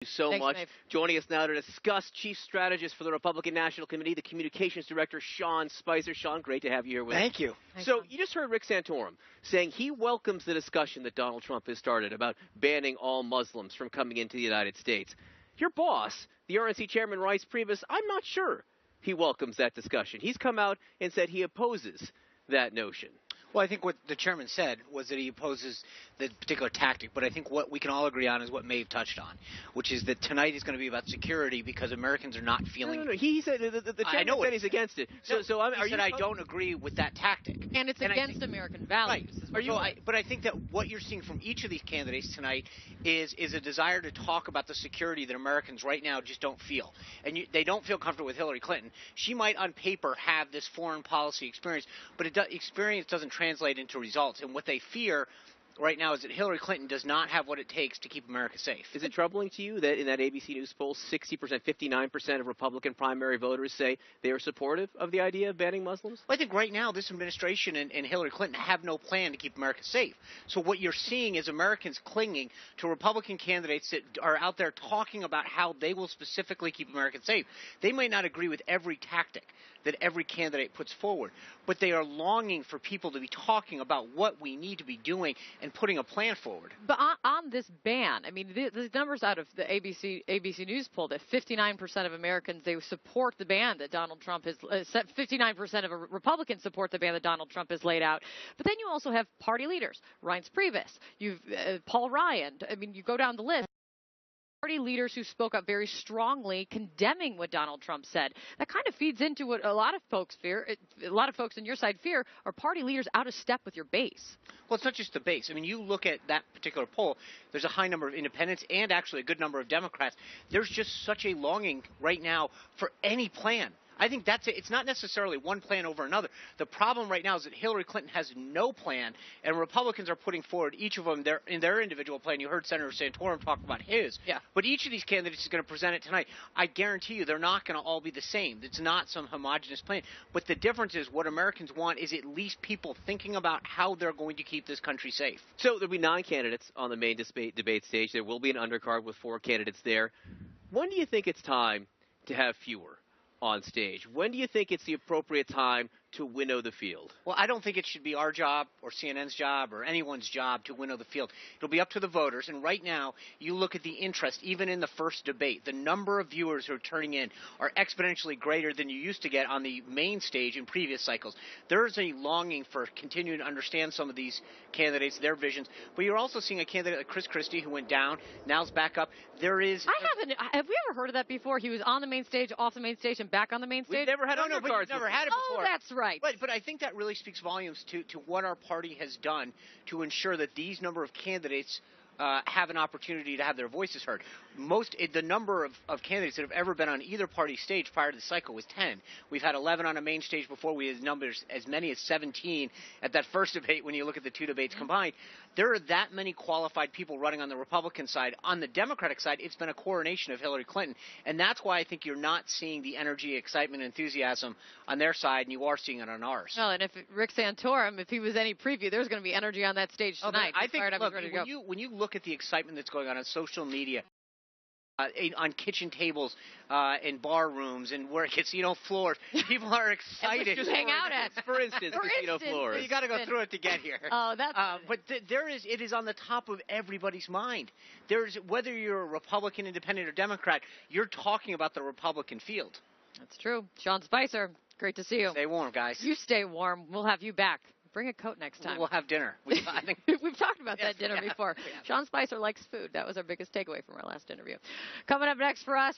You so Thanks, much. Dave. Joining us now to discuss Chief Strategist for the Republican National Committee, the Communications Director, Sean Spicer. Sean, great to have you here with us. Thank you. So you just heard Rick Santorum saying he welcomes the discussion that Donald Trump has started about banning all Muslims from coming into the United States. Your boss, the RNC Chairman Reince Priebus, I'm not sure he welcomes that discussion. He's come out and said he opposes that notion. Well, I think what the chairman said was that he opposes the particular tactic, but I think what we can all agree on is what Maeve touched on, which is that tonight is going to be about security because Americans are not feeling. No. He said the chairman said he's against it. I don't agree with that tactic, and it's against American values. Right. But I think that what you're seeing from each of these candidates tonight is a desire to talk about the security that Americans right now just don't feel, and they don't feel comfortable with Hillary Clinton. She might, on paper, have this foreign policy experience, but experience doesn't translate into results. And what they fear right now is that Hillary Clinton does not have what it takes to keep America safe. Is it troubling to you that in that ABC News poll, 60%, 59% of Republican primary voters say they are supportive of the idea of banning Muslims? Well, I think right now this administration and Hillary Clinton have no plan to keep America safe. So what you're seeing is Americans clinging to Republican candidates that are out there talking about how they will specifically keep America safe. They might not agree with every tactic that every candidate puts forward, but they are longing for people to be talking about what we need to be doing and putting a plan forward. But on this ban, I mean, the numbers out of the ABC News poll that 59% of Americans, they support the ban that Donald Trump has 59% of Republicans support the ban that Donald Trump has laid out. But then you also have party leaders, Reince Priebus, you've Paul Ryan. I mean, you go down the list. Party leaders who spoke up very strongly condemning what Donald Trump said. That kind of feeds into what a lot of folks fear. A lot of folks on your side fear are party leaders out of step with your base. Well, it's not just the base. I mean, you look at that particular poll, there's a high number of independents and actually a good number of Democrats. There's just such a longing right now for any plan. I think that's it. It's not necessarily one plan over another. The problem right now is that Hillary Clinton has no plan, and Republicans are putting forward each of them in their individual plan. You heard Senator Santorum talk about his. Yeah. But each of these candidates is going to present it tonight. I guarantee you they're not going to all be the same. It's not some homogenous plan. But the difference is what Americans want is at least people thinking about how they're going to keep this country safe. So there'll be 9 candidates on the main debate stage. There will be an undercard with 4 candidates there. When do you think it's time to have fewer on stage? When do you think it's the appropriate time to winnow the field? Well, I don't think it should be our job or CNN's job or anyone's job to winnow the field. It'll be up to the voters. And right now, you look at the interest, even in the first debate, the number of viewers who are turning in are exponentially greater than you used to get on the main stage in previous cycles. There's a longing for continuing to understand some of these candidates, their visions. But you're also seeing a candidate like Chris Christie who went down, now's back up. Have we ever heard of that before? He was on the main stage, off the main stage, and back on the main stage? We've never had but you've never had it before. Oh, that's right. But I think that really speaks volumes to what our party has done to ensure that these number of candidates have an opportunity to have their voices heard. The number of candidates that have ever been on either party stage prior to the cycle was 10. We've had 11 on a main stage before. We had numbers as many as 17 at that first debate when you look at the 2 debates combined. There are that many qualified people running on the Republican side. On the Democratic side, it's been a coronation of Hillary Clinton, and that's why I think you're not seeing the energy, excitement, enthusiasm on their side, and you are seeing it on ours. Well, and if Rick Santorum, if he was any preview, there's going to be energy on that stage tonight. I think, look, when you look at the excitement that's going on social media, on kitchen tables and bar rooms and where casino floors, people are excited. Just hang out at, for instance, casino floors. You got to go through it to get here. Oh, that's. But it is on the top of everybody's mind. Whether you're a Republican, Independent, or Democrat, you're talking about the Republican field. That's true. Sean Spicer, great to see you. Stay warm, guys. You stay warm. We'll have you back. Bring a coat next time. We'll have dinner. I think we've talked about that dinner before. Sean Spicer likes food. That was our biggest takeaway from our last interview. Coming up next for us, we're